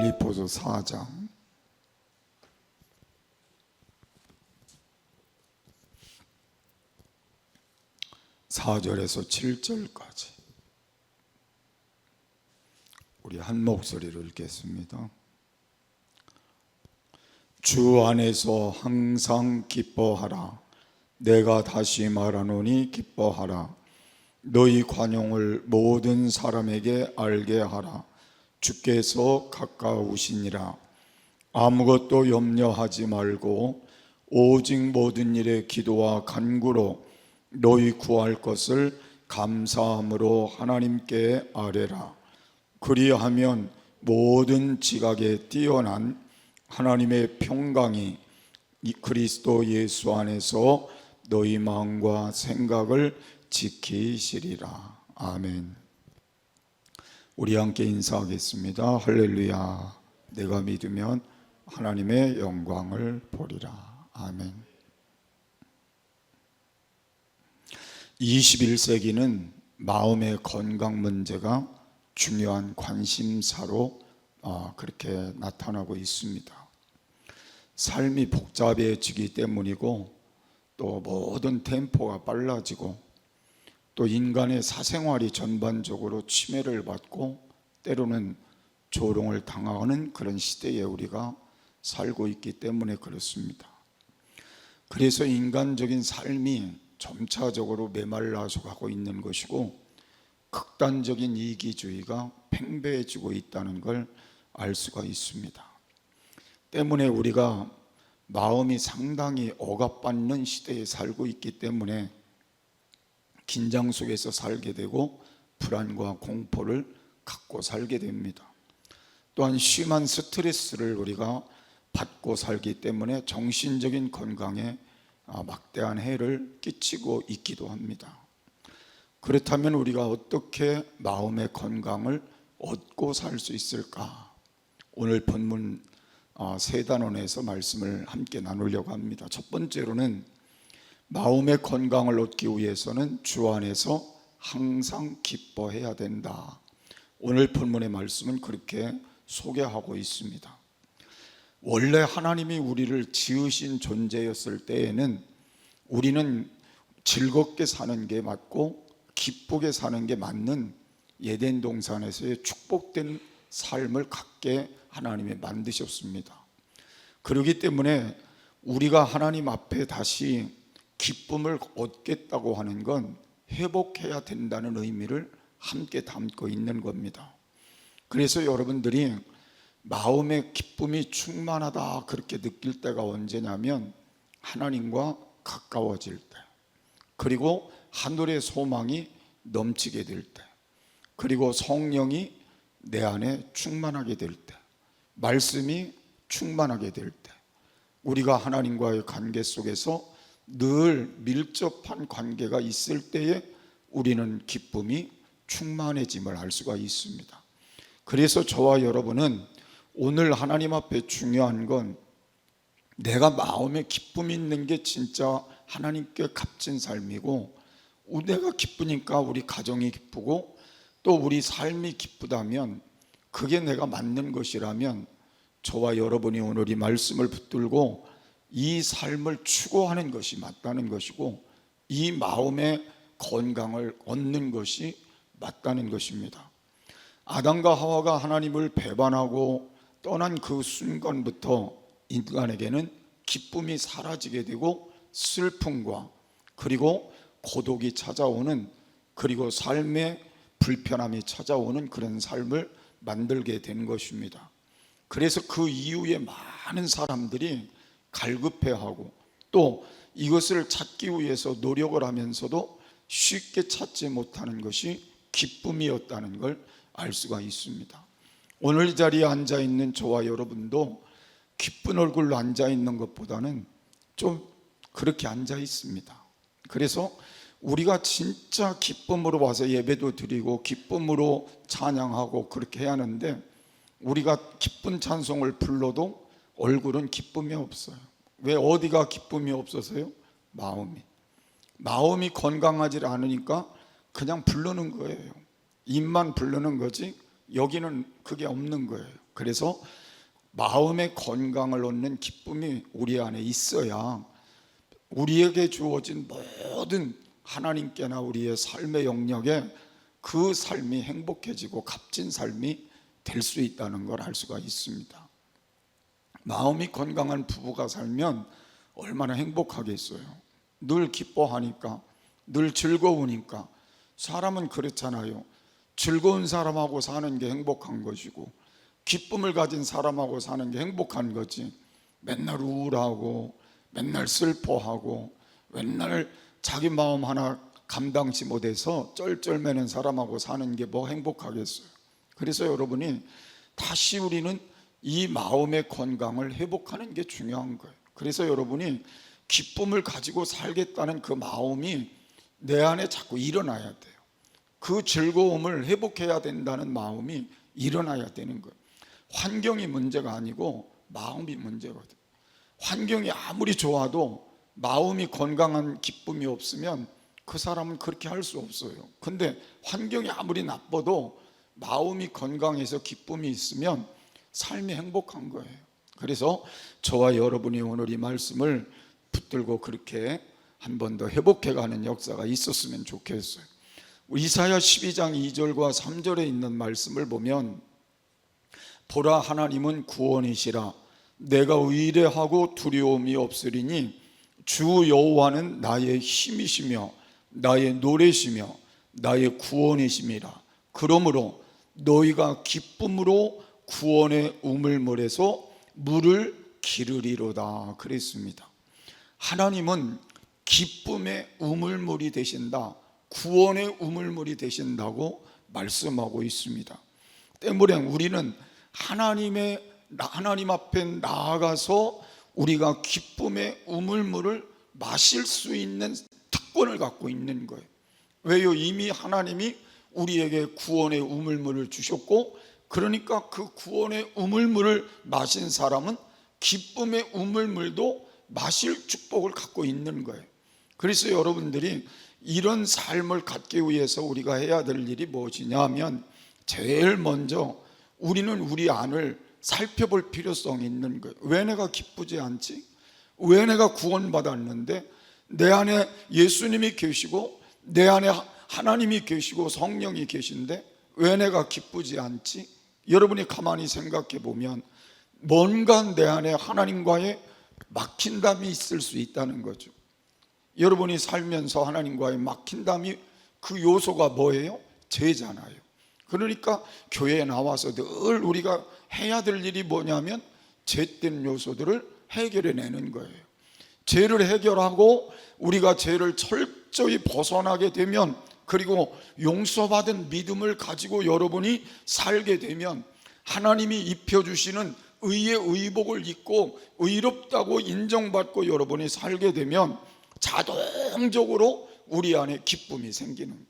빌립보서 4장 4절에서 7절까지 우리 한 목소리로 읽겠습니다. 주 안에서 항상 기뻐하라. 내가 다시 말하노니 기뻐하라. 너희 관용을 모든 사람에게 알게 하라. 주께서 가까우시니라. 아무것도 염려하지 말고 오직 모든 일에 기도와 간구로 너희 구할 것을 감사함으로 하나님께 아뢰라. 그리하면 모든 지각에 뛰어난 하나님의 평강이 그리스도 예수 안에서 너희 마음과 생각을 지키시리라. 아멘. 우리 함께 인사하겠습니다. 할렐루야. 내가 믿으면 하나님의 영광을 보리라. 아멘. 21세기는 마음의 건강 문제가 중요한 관심사로 그렇게 나타나고 있습니다. 삶이 복잡해지기 때문이고, 또 모든 템포가 빨라지고, 또 인간의 사생활이 전반적으로 침해를 받고 때로는 조롱을 당하는 그런 시대에 우리가 살고 있기 때문에 그렇습니다. 그래서 인간적인 삶이 점차적으로 메말라져 가고 있는 것이고, 극단적인 이기주의가 팽배해지고 있다는 걸 알 수가 있습니다. 때문에 우리가 마음이 상당히 억압받는 시대에 살고 있기 때문에 긴장 속에서 살게 되고 불안과 공포를 갖고 살게 됩니다. 또한 심한 스트레스를 우리가 받고 살기 때문에 정신적인 건강에 막대한 해를 끼치고 있기도 합니다. 그렇다면 우리가 어떻게 마음의 건강을 얻고 살 수 있을까? 오늘 본문 세 단원에서 말씀을 함께 나누려고 합니다. 첫 번째로는 마음의 건강을 얻기 위해서는 주 안에서 항상 기뻐해야 된다. 오늘 본문의 말씀은 그렇게 소개하고 있습니다. 원래 하나님이 우리를 지으신 존재였을 때에는 우리는 즐겁게 사는 게 맞고 기쁘게 사는 게 맞는 에덴 동산에서의 축복된 삶을 갖게 하나님이 만드셨습니다. 그렇기 때문에 우리가 하나님 앞에 다시 기쁨을 얻겠다고 하는 건 회복해야 된다는 의미를 함께 담고 있는 겁니다. 그래서 여러분들이 마음의 기쁨이 충만하다 그렇게 느낄 때가 언제냐면 하나님과 가까워질 때, 그리고 하늘의 소망이 넘치게 될 때, 그리고 성령이 내 안에 충만하게 될 때, 말씀이 충만하게 될 때, 우리가 하나님과의 관계 속에서 늘 밀접한 관계가 있을 때에 우리는 기쁨이 충만해짐을 알 수가 있습니다. 그래서 저와 여러분은 오늘 하나님 앞에 중요한 건 내가 마음에 기쁨이 있는 게 진짜 하나님께 값진 삶이고, 내가 기쁘니까 우리 가정이 기쁘고 또 우리 삶이 기쁘다면, 그게 내가 맞는 것이라면 저와 여러분이 오늘 이 말씀을 붙들고 이 삶을 추구하는 것이 맞다는 것이고, 이 마음의 건강을 얻는 것이 맞다는 것입니다. 아담과 하와가 하나님을 배반하고 떠난 그 순간부터 인간에게는 기쁨이 사라지게 되고 슬픔과 그리고 고독이 찾아오는, 그리고 삶의 불편함이 찾아오는 그런 삶을 만들게 된 것입니다. 그래서 그 이후에 많은 사람들이 갈급해하고 또 이것을 찾기 위해서 노력을 하면서도 쉽게 찾지 못하는 것이 기쁨이었다는 걸 알 수가 있습니다. 오늘 이 자리에 앉아있는 저와 여러분도 기쁜 얼굴로 앉아있는 것보다는 좀 그렇게 앉아있습니다. 그래서 우리가 진짜 기쁨으로 와서 예배도 드리고 기쁨으로 찬양하고 그렇게 해야 하는데, 우리가 기쁜 찬송을 불러도 얼굴은 기쁨이 없어요. 왜? 어디가 기쁨이 없어서요? 마음이 건강하지 않으니까 그냥 부르는 거예요. 입만 부르는 거지 여기는 그게 없는 거예요. 그래서 마음의 건강을 얻는 기쁨이 우리 안에 있어야 우리에게 주어진 모든 하나님께나 우리의 삶의 영역에 그 삶이 행복해지고 값진 삶이 될 수 있다는 걸 알 수가 있습니다. 마음이 건강한 부부가 살면 얼마나 행복하겠어요. 늘 기뻐하니까, 늘 즐거우니까. 사람은 그렇잖아요. 즐거운 사람하고 사는 게 행복한 것이고, 기쁨을 가진 사람하고 사는 게 행복한 거지, 맨날 우울하고 맨날 슬퍼하고 맨날 자기 마음 하나 감당치 못해서 쩔쩔매는 사람하고 사는 게 뭐 행복하겠어요. 그래서 여러분이 다시 우리는 이 마음의 건강을 회복하는 게 중요한 거예요. 그래서 여러분이 기쁨을 가지고 살겠다는 그 마음이 내 안에 자꾸 일어나야 돼요. 그 즐거움을 회복해야 된다는 마음이 일어나야 되는 거예요. 환경이 문제가 아니고 마음이 문제거든요. 환경이 아무리 좋아도 마음이 건강한 기쁨이 없으면 그 사람은 그렇게 할 수 없어요. 근데 환경이 아무리 나빠도 마음이 건강해서 기쁨이 있으면 삶이 행복한 거예요. 그래서 저와 여러분이 오늘 이 말씀을 붙들고 그렇게 한 번 더 회복해가는 역사가 있었으면 좋겠어요. 이사야 12장 2절과 3절에 있는 말씀을 보면, 보라, 하나님은 구원이시라. 내가 의뢰하고 두려움이 없으리니 주 여호와는 나의 힘이시며 나의 노래시며 나의 구원이심이라. 그러므로 너희가 기쁨으로 구원의 우물물에서 물을 기르리로다 그랬습니다. 하나님은 기쁨의 우물물이 되신다, 구원의 우물물이 되신다고 말씀하고 있습니다. 때문에 우리는 하나님 앞에 나아가서 우리가 기쁨의 우물물을 마실 수 있는 특권을 갖고 있는 거예요. 왜요? 이미 하나님이 우리에게 구원의 우물물을 주셨고, 그러니까 그 구원의 우물물을 마신 사람은 기쁨의 우물물도 마실 축복을 갖고 있는 거예요. 그래서 여러분들이 이런 삶을 갖기 위해서 우리가 해야 될 일이 무엇이냐 하면, 제일 먼저 우리는 우리 안을 살펴볼 필요성이 있는 거예요. 왜 내가 기쁘지 않지? 왜 내가 구원받았는데, 내 안에 예수님이 계시고 내 안에 하나님이 계시고 성령이 계신데 왜 내가 기쁘지 않지? 여러분이 가만히 생각해 보면 뭔가 내 안에 하나님과의 막힌담이 있을 수 있다는 거죠. 여러분이 살면서 하나님과의 막힌담이, 그 요소가 뭐예요? 죄잖아요. 그러니까 교회에 나와서 늘 우리가 해야 될 일이 뭐냐면 죄된 요소들을 해결해 내는 거예요. 죄를 해결하고 우리가 죄를 철저히 벗어나게 되면, 그리고 용서받은 믿음을 가지고 여러분이 살게 되면, 하나님이 입혀주시는 의의 의복을 입고 의롭다고 인정받고 여러분이 살게 되면 자동적으로 우리 안에 기쁨이 생기는 거예요.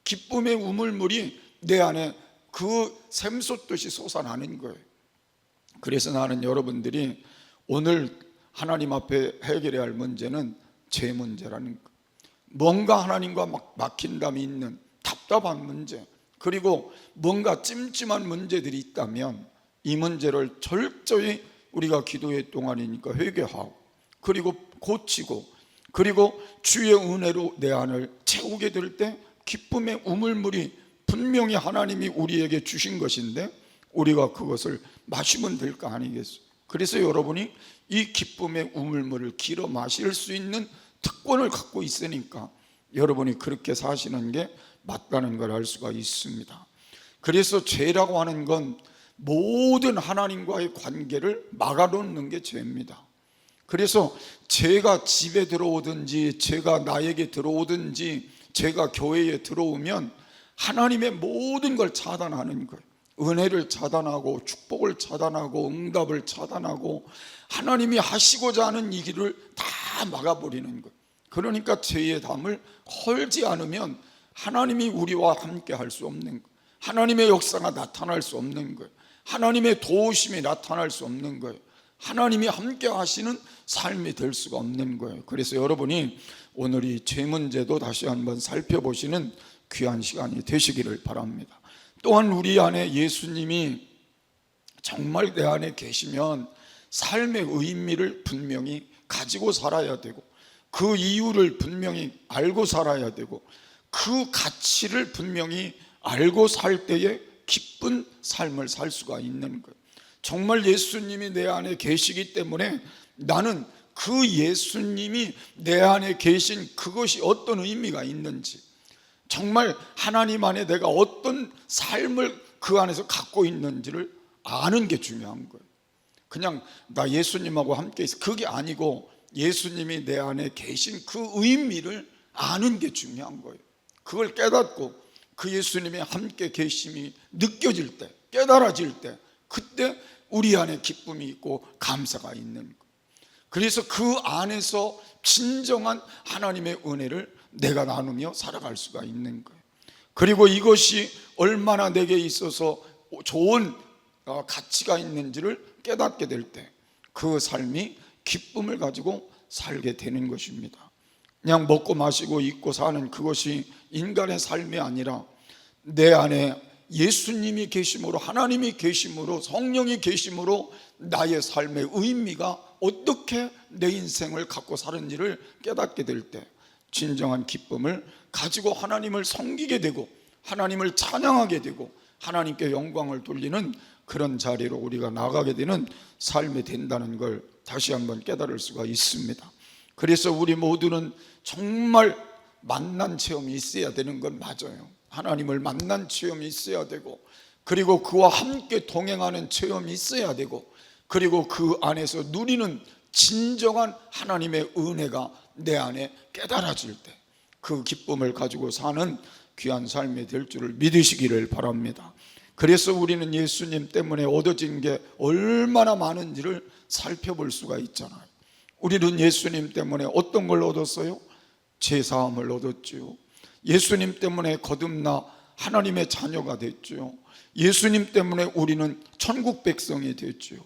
기쁨의 우물물이 내 안에 그 샘솟듯이 솟아나는 거예요. 그래서 나는 여러분들이 오늘 하나님 앞에 해결해야 할 문제는 죄 문제라는 거. 뭔가 하나님과 막힌담이 있는 답답한 문제, 그리고 뭔가 찜찜한 문제들이 있다면 이 문제를 철저히 우리가 기도의 동안이니까 회개하고, 그리고 고치고, 그리고 주의 은혜로 내 안을 채우게 될 때 기쁨의 우물물이 분명히 하나님이 우리에게 주신 것인데 우리가 그것을 마시면 될 거 아니겠어요? 그래서 여러분이 이 기쁨의 우물물을 길어 마실 수 있는 특권을 갖고 있으니까 여러분이 그렇게 사시는 게 맞다는 걸 알 수가 있습니다. 그래서 죄라고 하는 건 모든 하나님과의 관계를 막아놓는 게 죄입니다. 그래서 죄가 집에 들어오든지 죄가 나에게 들어오든지 죄가 교회에 들어오면 하나님의 모든 걸 차단하는 거예요. 은혜를 차단하고 축복을 차단하고 응답을 차단하고 하나님이 하시고자 하는 이 길을 다 막아버리는 거예요. 그러니까 죄의 담을 헐지 않으면 하나님이 우리와 함께 할 수 없는 거예요. 하나님의 역사가 나타날 수 없는 거예요. 하나님의 도우심이 나타날 수 없는 거예요. 하나님이 함께 하시는 삶이 될 수가 없는 거예요. 그래서 여러분이 오늘 이 죄 문제도 다시 한번 살펴보시는 귀한 시간이 되시기를 바랍니다. 또한 우리 안에 예수님이 정말 내 안에 계시면 삶의 의미를 분명히 가지고 살아야 되고, 그 이유를 분명히 알고 살아야 되고, 그 가치를 분명히 알고 살 때에 기쁜 삶을 살 수가 있는 거예요. 정말 예수님이 내 안에 계시기 때문에 나는 그 예수님이 내 안에 계신 그것이 어떤 의미가 있는지, 정말 하나님 안에 내가 어떤 삶을 그 안에서 갖고 있는지를 아는 게 중요한 거예요. 그냥 나 예수님하고 함께 있어, 그게 아니고 예수님이 내 안에 계신 그 의미를 아는 게 중요한 거예요. 그걸 깨닫고 그 예수님의 함께 계심이 느껴질 때, 깨달아질 때, 그때 우리 안에 기쁨이 있고 감사가 있는 거예요. 그래서 그 안에서 진정한 하나님의 은혜를 내가 나누며 살아갈 수가 있는 거예요. 그리고 이것이 얼마나 내게 있어서 좋은 가치가 있는지를 깨닫게 될 때 그 삶이 기쁨을 가지고 살게 되는 것입니다. 그냥 먹고 마시고 입고 사는 그것이 인간의 삶이 아니라 내 안에 예수님이 계심으로, 하나님이 계심으로, 성령이 계심으로 나의 삶의 의미가 어떻게 내 인생을 갖고 사는지를 깨닫게 될 때 진정한 기쁨을 가지고 하나님을 섬기게 되고 하나님을 찬양하게 되고 하나님께 영광을 돌리는 그런 자리로 우리가 나가게 되는 삶이 된다는 걸 다시 한번 깨달을 수가 있습니다. 그래서 우리 모두는 정말 만난 체험이 있어야 되는 건 맞아요. 하나님을 만난 체험이 있어야 되고, 그리고 그와 함께 동행하는 체험이 있어야 되고, 그리고 그 안에서 누리는 진정한 하나님의 은혜가 내 안에 깨달아질 때 그 기쁨을 가지고 사는 귀한 삶이 될 줄을 믿으시기를 바랍니다. 그래서 우리는 예수님 때문에 얻어진 게 얼마나 많은지를 살펴볼 수가 있잖아요. 우리는 예수님 때문에 어떤 걸 얻었어요? 제사함을 얻었죠. 예수님 때문에 거듭나 하나님의 자녀가 됐죠. 예수님 때문에 우리는 천국 백성이 됐죠.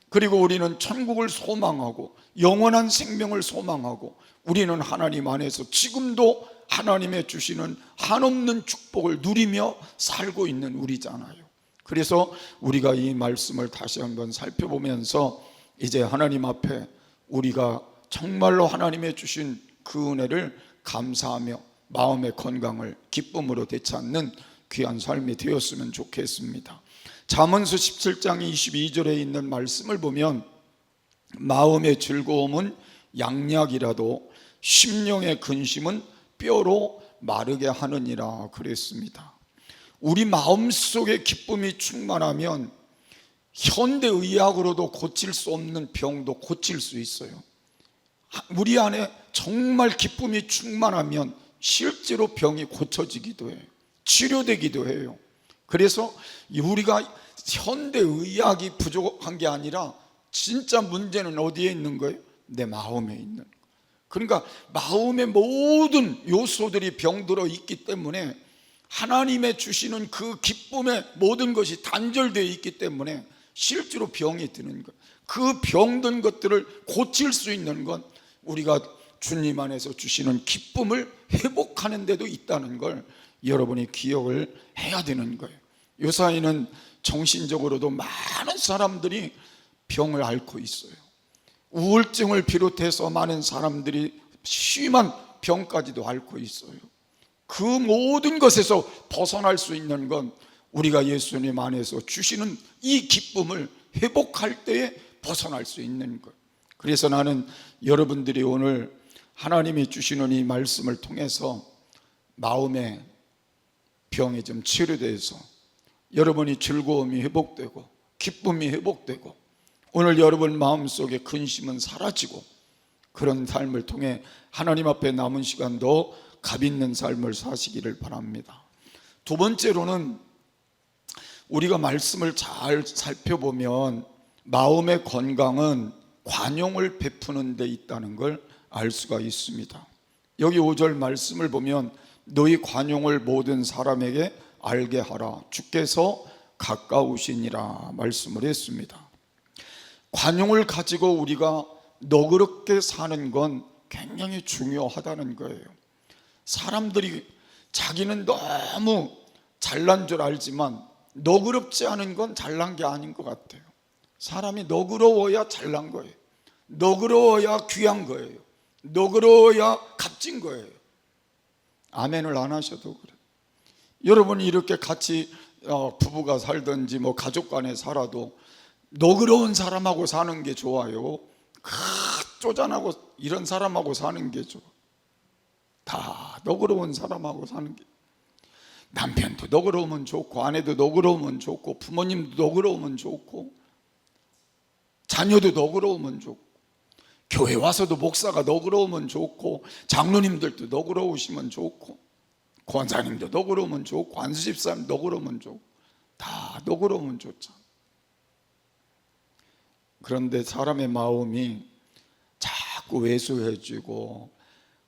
그리고 우리는 천국을 소망하고 영원한 생명을 소망하고 우리는 하나님 안에서 지금도 하나님의 주시는 한없는 축복을 누리며 살고 있는 우리잖아요. 그래서 우리가 이 말씀을 다시 한번 살펴보면서 이제 하나님 앞에 우리가 정말로 하나님의 주신 그 은혜를 감사하며 마음의 건강을 기쁨으로 되찾는 귀한 삶이 되었으면 좋겠습니다. 잠언서 17장 22절에 있는 말씀을 보면 마음의 즐거움은 양약이라도 심령의 근심은 뼈로 마르게 하느니라 그랬습니다. 우리 마음속에 기쁨이 충만하면 현대의학으로도 고칠 수 없는 병도 고칠 수 있어요. 우리 안에 정말 기쁨이 충만하면 실제로 병이 고쳐지기도 해요. 치료되기도 해요. 그래서 우리가 현대의학이 부족한 게 아니라 진짜 문제는 어디에 있는 거예요? 내 마음에 있는 거예요. 그러니까 마음의 모든 요소들이 병들어 있기 때문에 하나님의 주시는 그 기쁨의 모든 것이 단절되어 있기 때문에 실제로 병이 드는 거예요. 그 병든 것들을 고칠 수 있는 건 우리가 주님 안에서 주시는 기쁨을 회복하는 데도 있다는 걸 여러분이 기억을 해야 되는 거예요. 요사이는 정신적으로도 많은 사람들이 병을 앓고 있어요. 우울증을 비롯해서 많은 사람들이 심한 병까지도 앓고 있어요. 그 모든 것에서 벗어날 수 있는 건 우리가 예수님 안에서 주시는 이 기쁨을 회복할 때에 벗어날 수 있는 것. 그래서 나는 여러분들이 오늘 하나님이 주시는 이 말씀을 통해서 마음의 병이 좀 치료돼서 여러분이 즐거움이 회복되고 기쁨이 회복되고 오늘 여러분 마음속에 근심은 사라지고 그런 삶을 통해 하나님 앞에 남은 시간도 값 있는 삶을 사시기를 바랍니다. 두 번째로는 우리가 말씀을 잘 살펴보면 마음의 건강은 관용을 베푸는 데 있다는 걸 알 수가 있습니다. 여기 5절 말씀을 보면 너희 관용을 모든 사람에게 알게 하라 주께서 가까우시니라 말씀을 했습니다. 관용을 가지고 우리가 너그럽게 사는 건 굉장히 중요하다는 거예요. 사람들이 자기는 너무 잘난 줄 알지만 너그럽지 않은 건 잘난 게 아닌 것 같아요. 사람이 너그러워야 잘난 거예요. 너그러워야 귀한 거예요. 너그러워야 값진 거예요. 아멘을 안 하셔도 그래요. 여러분이 이렇게 같이 부부가 살든지 뭐 가족 간에 살아도 너그러운 사람하고 사는 게 좋아요? 쪼잔하고 이런 사람하고 사는 게 좋아? 다 너그러운 사람하고 사는 게, 남편도 너그러우면 좋고 아내도 너그러우면 좋고 부모님도 너그러우면 좋고 자녀도 너그러우면 좋고 교회 와서도 목사가 너그러우면 좋고 장로님들도 너그러우시면 좋고 권사님도 너그러우면 좋고 안수집사님 너그러우면 좋고 다 너그러우면 좋잖아. 그런데 사람의 마음이 자꾸 왜소해지고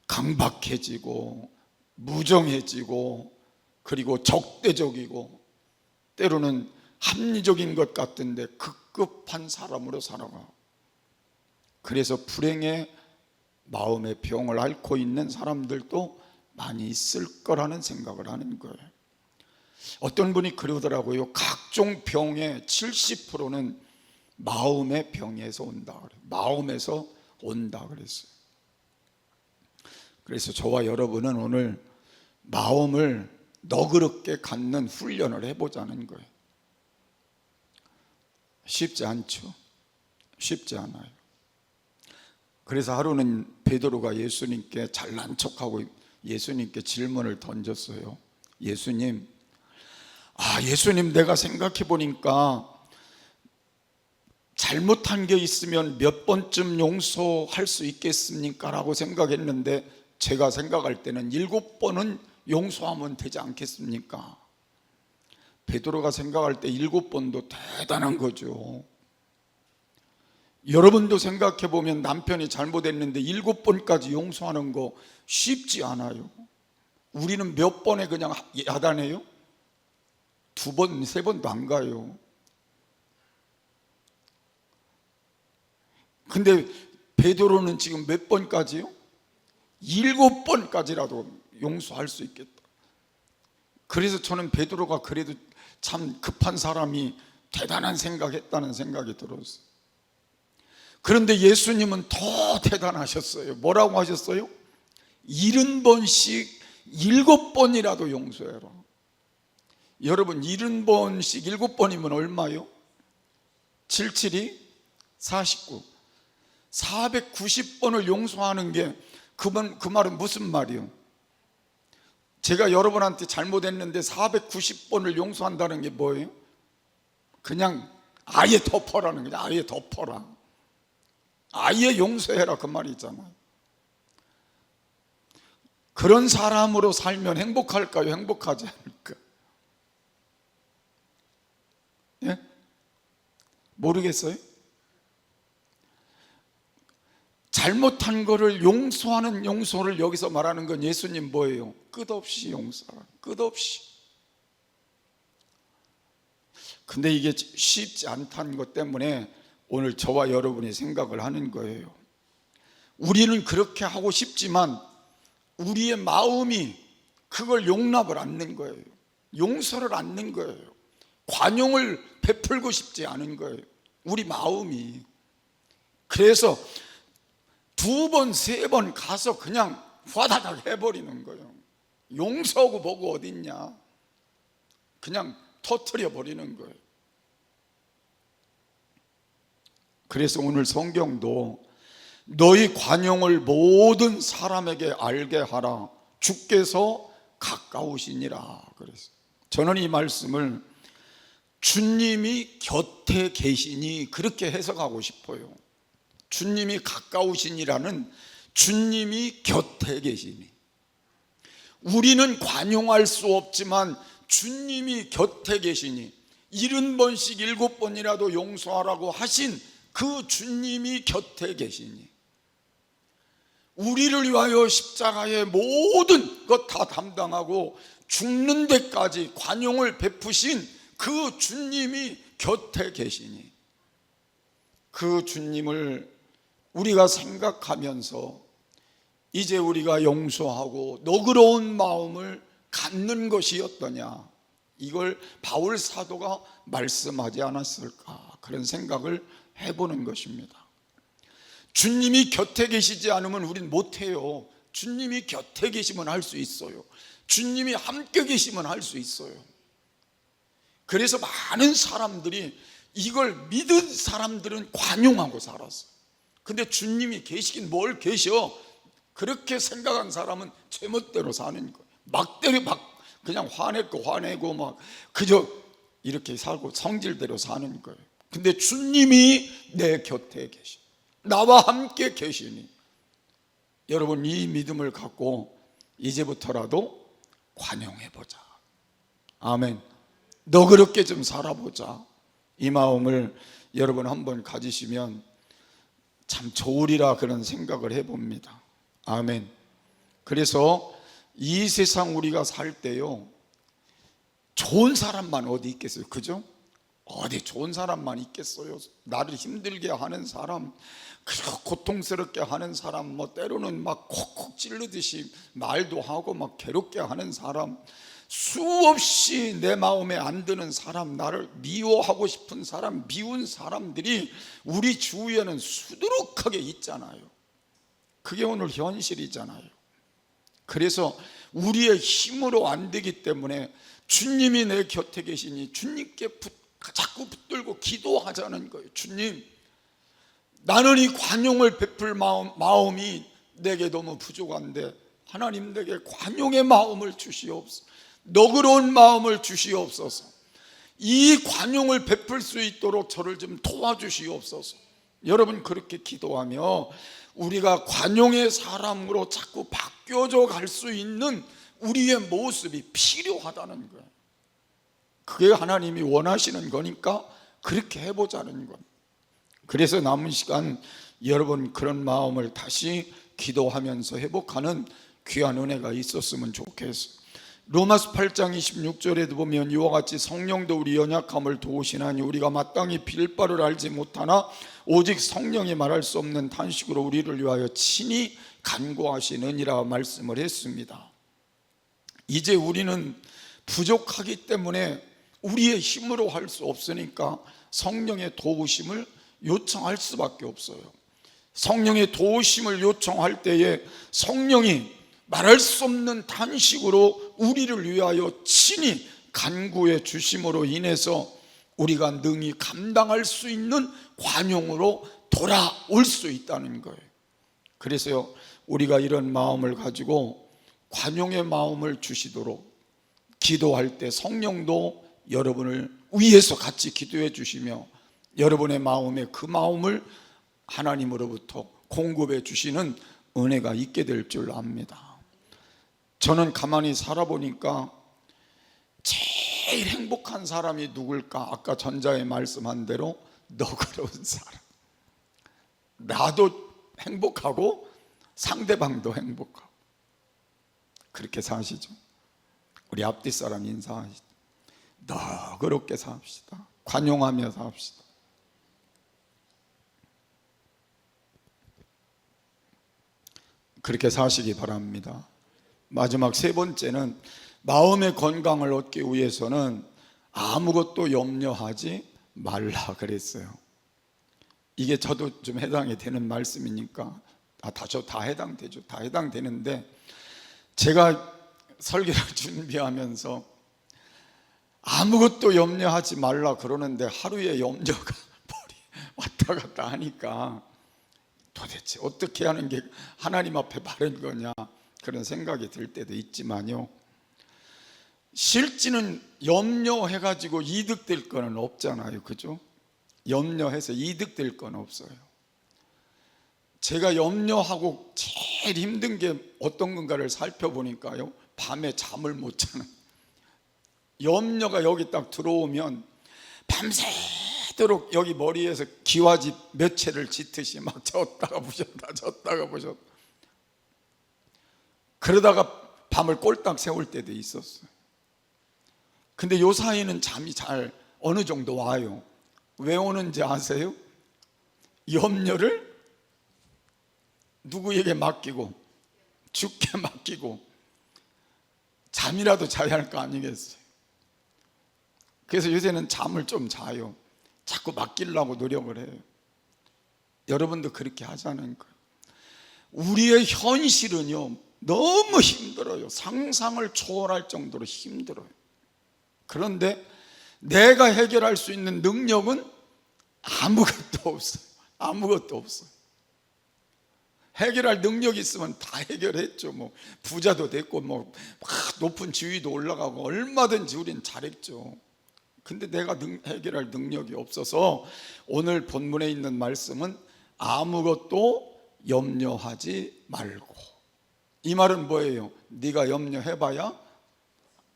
강박해지고 무정해지고 그리고 적대적이고 때로는 합리적인 것 같은데 급급한 사람으로 살아가. 그래서 불행의 마음의 병을 앓고 있는 사람들도 많이 있을 거라는 생각을 하는 거예요. 어떤 분이 그러더라고요. 각종 병의 70%는 마음의 병에서 온다 그래요. 마음에서 온다 그랬어요. 그래서 저와 여러분은 오늘 마음을 너그럽게 갖는 훈련을 해보자는 거예요. 쉽지 않죠. 쉽지 않아요. 그래서 하루는 베드로가 예수님께 잘난 척하고 예수님께 질문을 던졌어요. 예수님, 예수님, 내가 생각해 보니까 잘못한 게 있으면 몇 번쯤 용서할 수 있겠습니까? 라고 생각했는데 제가 생각할 때는 7번은 용서하면 되지 않겠습니까? 베드로가 생각할 때 7번도 대단한 거죠. 여러분도 생각해 보면 남편이 잘못했는데 7번까지 용서하는 거 쉽지 않아요. 우리는 몇 번에 그냥 야단해요? 2번, 3번도 안 가요. 근데 베드로는 지금 몇 번까지요? 7번까지라도 용서할 수 있겠다. 그래서 저는 베드로가 그래도 참 급한 사람이 대단한 생각했다는 생각이 들었어요. 그런데 예수님은 더 대단하셨어요. 뭐라고 하셨어요? 70번씩 7번이라도 용서해라. 여러분 70번씩 7번이면 얼마요? 77이 49 490번을 용서하는 게 그 말은 무슨 말이요? 제가 여러분한테 잘못했는데 490번을 용서한다는 게 뭐예요? 그냥 아예 덮어라는 거죠. 아예 덮어라, 아예 용서해라, 그 말이 있잖아요. 그런 사람으로 살면 행복할까요? 행복하지 않을까? 예? 모르겠어요? 잘못한 거를 용서하는 용서를 여기서 말하는 건 예수님 뭐예요? 끝없이 용서하라. 끝없이. 근데 이게 쉽지 않다는 것 때문에 오늘 저와 여러분이 생각을 하는 거예요. 우리는 그렇게 하고 싶지만 우리의 마음이 그걸 용납을 않는 거예요. 용서를 않는 거예요. 관용을 베풀고 싶지 않은 거예요. 우리 마음이. 그래서 2번, 3번 가서 그냥 화다닥 해버리는 거예요. 용서하고 뭐고 어딨냐, 그냥 터뜨려 버리는 거예요. 그래서 오늘 성경도 너희 관용을 모든 사람에게 알게 하라, 주께서 가까우시니라 그랬어요. 저는 이 말씀을 주님이 곁에 계시니 그렇게 해석하고 싶어요. 주님이 가까우시니라는 주님이 곁에 계시니. 우리는 관용할 수 없지만 주님이 곁에 계시니 70번씩 7번이라도 용서하라고 하신 그 주님이 곁에 계시니 우리를 위하여 십자가의 모든 것 다 담당하고 죽는 데까지 관용을 베푸신 그 주님이 곁에 계시니 그 주님을 우리가 생각하면서 이제 우리가 용서하고 너그러운 마음을 갖는 것이 어떠냐? 이걸 바울 사도가 말씀하지 않았을까, 그런 생각을 해보는 것입니다. 주님이 곁에 계시지 않으면 우린 못해요. 주님이 곁에 계시면 할 수 있어요. 주님이 함께 계시면 할 수 있어요. 그래서 많은 사람들이, 이걸 믿은 사람들은 관용하고 살았어요. 근데 주님이 계시긴 뭘 계셔, 그렇게 생각한 사람은 제멋대로 사는 거예요. 막 그냥 화내고 막 그저 이렇게 살고 성질대로 사는 거예요. 근데 주님이 내 곁에 계시, 나와 함께 계시니, 여러분 이 믿음을 갖고 이제부터라도 관용해보자. 아멘. 너그럽게 좀 살아보자. 이 마음을 여러분 한번 가지시면 참 좋으리라, 그런 생각을 해봅니다. 아멘. 그래서 이 세상 우리가 살 때요, 좋은 사람만 어디 있겠어요? 그죠? 어디 좋은 사람만 있겠어요? 나를 힘들게 하는 사람, 그리고 고통스럽게 하는 사람, 뭐 때로는 막 콕콕 찌르듯이 말도 하고 막 괴롭게 하는 사람, 수없이 내 마음에 안 드는 사람, 나를 미워하고 싶은 사람, 미운 사람들이 우리 주위에는 수두룩하게 있잖아요. 그게 오늘 현실이잖아요. 그래서 우리의 힘으로 안 되기 때문에 주님이 내 곁에 계시니 주님께 자꾸 붙들고 기도하자는 거예요. 주님, 나는 이 관용을 베풀 마음이 내게 너무 부족한데 하나님, 내게 관용의 마음을 주시옵소서. 너그러운 마음을 주시옵소서. 이 관용을 베풀 수 있도록 저를 좀 도와주시옵소서. 여러분 그렇게 기도하며 우리가 관용의 사람으로 자꾸 바뀌어져 갈 수 있는 우리의 모습이 필요하다는 거예요. 그게 하나님이 원하시는 거니까 그렇게 해보자는 것. 그래서 남은 시간 여러분 그런 마음을 다시 기도하면서 회복하는 귀한 은혜가 있었으면 좋겠어요. 로마서 8장 26절에도 보면 이와 같이 성령도 우리 연약함을 도우시나니 우리가 마땅히 빌 바를 알지 못하나 오직 성령이 말할 수 없는 탄식으로 우리를 위하여 친히 간구하시느니라 말씀을 했습니다. 이제 우리는 부족하기 때문에 우리의 힘으로 할 수 없으니까 성령의 도우심을 요청할 수밖에 없어요. 성령의 도우심을 요청할 때에 성령이 말할 수 없는 탄식으로 우리를 위하여 친히 간구해 주심으로 인해서 우리가 능히 감당할 수 있는 관용으로 돌아올 수 있다는 거예요. 그래서 우리가 이런 마음을 가지고 관용의 마음을 주시도록 기도할 때 성령도 여러분을 위해서 같이 기도해 주시며 여러분의 마음에 그 마음을 하나님으로부터 공급해 주시는 은혜가 있게 될 줄 압니다. 저는 가만히 살아보니까 제일 행복한 사람이 누굴까? 아까 전자에 말씀한 대로 너그러운 사람. 나도 행복하고 상대방도 행복하고 그렇게 사시죠. 우리 앞뒤 사람 인사하시죠. 너그럽게 삽시다. 관용하며 삽시다. 그렇게 사시기 바랍니다. 마지막 세 번째는 마음의 건강을 얻기 위해서는 아무것도 염려하지 말라 그랬어요. 이게 저도 좀 해당이 되는 말씀이니까 저 다 해당되죠. 다 해당되는데 제가 설교를 준비하면서 아무것도 염려하지 말라 그러는데 하루에 염려가 머리 왔다 갔다 하니까 도대체 어떻게 하는 게 하나님 앞에 바른 거냐 그런 생각이 들 때도 있지만요, 실제는 염려해가지고 이득될 거는 없잖아요. 그죠? 염려해서 이득될 건 없어요. 제가 염려하고 제일 힘든 게 어떤 건가를 살펴보니까요, 밤에 잠을 못 자는, 염려가 여기 딱 들어오면 밤새도록 여기 머리에서 기와집 몇 채를 짙듯이 막 졌다가 부셨다 그러다가 밤을 꼴딱 세울 때도 있었어요. 근데 요 사이는 잠이 잘 어느 정도 와요. 왜 오는지 아세요? 염려를 누구에게 맡기고 주께 맡기고 잠이라도 자야 할 거 아니겠어요? 그래서 요새는 잠을 좀 자요. 자꾸 맡기려고 노력을 해요. 여러분도 그렇게 하자는 거예요. 우리의 현실은요 너무 힘들어요. 상상을 초월할 정도로 힘들어요. 그런데 내가 해결할 수 있는 능력은 아무것도 없어요. 아무것도 없어요. 해결할 능력이 있으면 다 해결했죠. 뭐 부자도 됐고 뭐 높은 지위도 올라가고 얼마든지 우린 잘했죠. 근데 내가 해결할 능력이 없어서 오늘 본문에 있는 말씀은 아무것도 염려하지 말고. 이 말은 뭐예요? 네가 염려해봐야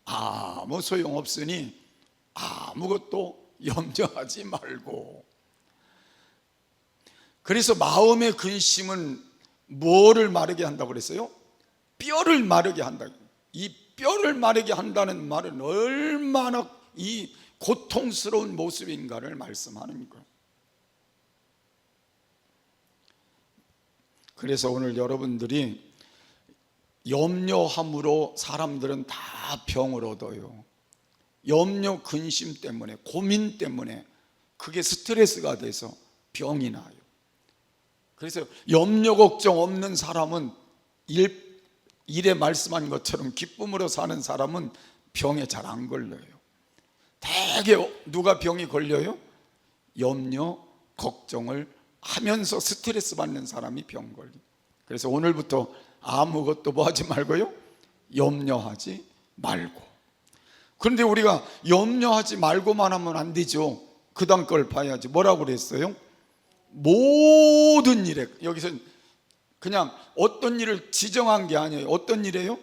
아무 소용없으니 아무것도 염려하지 말고. 그래서 마음의 근심은 뭐를 마르게 한다고 그랬어요? 뼈를 마르게 한다. 이 뼈를 마르게 한다는 말은 얼마나 이 고통스러운 모습인가를 말씀하는 거예요. 그래서 오늘 여러분들이 염려함으로 사람들은 다 병을 얻어요. 염려 근심 때문에, 고민 때문에 그게 스트레스가 돼서 병이 나요. 그래서 염려 걱정 없는 사람은 일에 말씀한 것처럼 기쁨으로 사는 사람은 병에 잘 안 걸려요. 대개 누가 병이 걸려요? 염려 걱정을 하면서 스트레스 받는 사람이 병 걸려요. 그래서 오늘부터 아무것도 뭐 하지 말고요, 염려하지 말고. 그런데 우리가 염려하지 말고만 하면 안 되죠. 그 다음 걸 봐야지. 뭐라고 그랬어요? 모든 일에, 여기서 그냥 어떤 일을 지정한 게 아니에요. 어떤 일이에요?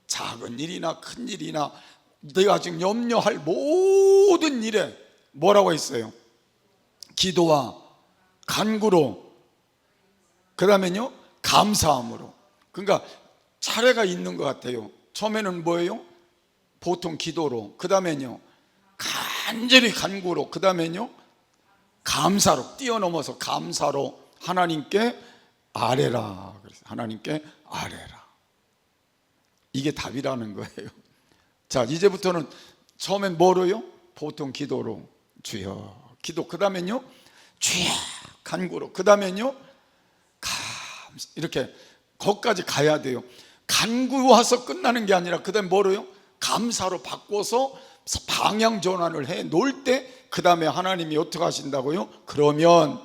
작은 일이나 큰 일이나 내가 지금 염려할 모든 일에 뭐라고 했어요? 기도와 간구로, 그 다음에요 감사함으로. 그러니까 차례가 있는 것 같아요. 처음에는 뭐예요? 보통 기도로, 그 다음에요 간절히 간구로, 그 다음에요 감사로, 뛰어넘어서 감사로 하나님께 아뢰라. 그래서 하나님께 아뢰라. 이게 답이라는 거예요. 자, 이제부터는 처음엔 뭐로요? 보통 기도로, 주여, 기도. 그 다음에요 주여, 간구로. 그 다음에요 이렇게 거기까지 가야 돼요. 간구 와서 끝나는 게 아니라 그 다음에 뭐로요? 감사로 바꿔서 방향 전환을 해 놓을 때 그 다음에 하나님이 어떻게 하신다고요? 그러면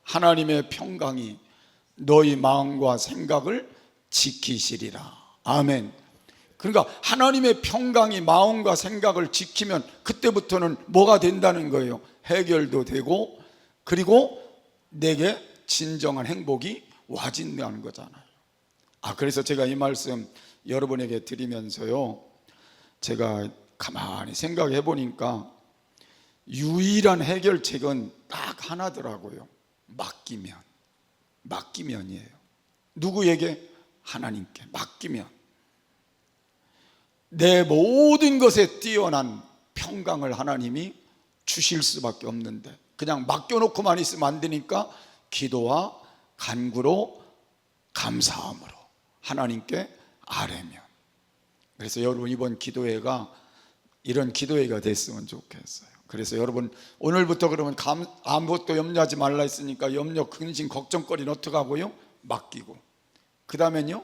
하나님의 평강이 너희 마음과 생각을 지키시리라. 아멘. 그러니까 하나님의 평강이 마음과 생각을 지키면 그때부터는 뭐가 된다는 거예요? 해결도 되고, 그리고 내게 진정한 행복이 와진다는 거잖아요. 그래서 제가 이 말씀 여러분에게 드리면서요, 제가 가만히 생각해 보니까 유일한 해결책은 딱 하나더라고요. 맡기면이에요. 누구에게? 하나님께 맡기면 내 모든 것에 뛰어난 평강을 하나님이 주실 수밖에 없는데, 그냥 맡겨놓고만 있으면 안 되니까 기도와 간구로 감사함으로 하나님께 아뢰면. 그래서 여러분 이번 기도회가 이런 기도회가 됐으면 좋겠어요. 그래서 여러분 오늘부터 그러면 아무것도 염려하지 말라 했으니까 염려, 근심, 걱정거리는 어떻게 하고요? 맡기고, 그 다음에는요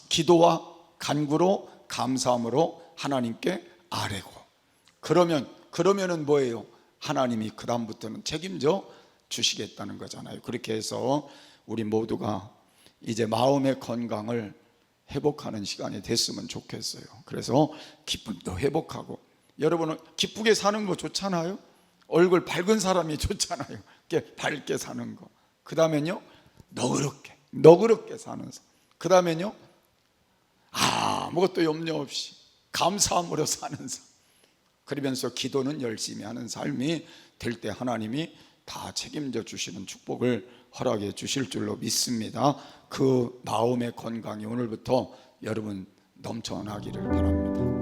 기도와 간구로 감사함으로 하나님께 아뢰고. 그러면은 뭐예요? 하나님이 그 다음부터는 책임져 주시겠다는 거잖아요. 그렇게 해서 우리 모두가 이제 마음의 건강을 회복하는 시간이 됐으면 좋겠어요. 그래서 기쁨도 회복하고. 여러분은 기쁘게 사는 거 좋잖아요. 얼굴 밝은 사람이 좋잖아요. 이렇게 밝게 사는 거. 그 다음에는요 너그럽게 사는 삶. 그 다음에는요 아무것도 염려 없이 감사함으로 사는 삶. 그러면서 기도는 열심히 하는 삶이 될 때 하나님이 다 책임져 주시는 축복을 허락해 주실 줄로 믿습니다. 그 마음의 건강이 오늘부터 여러분 넘쳐나기를 바랍니다.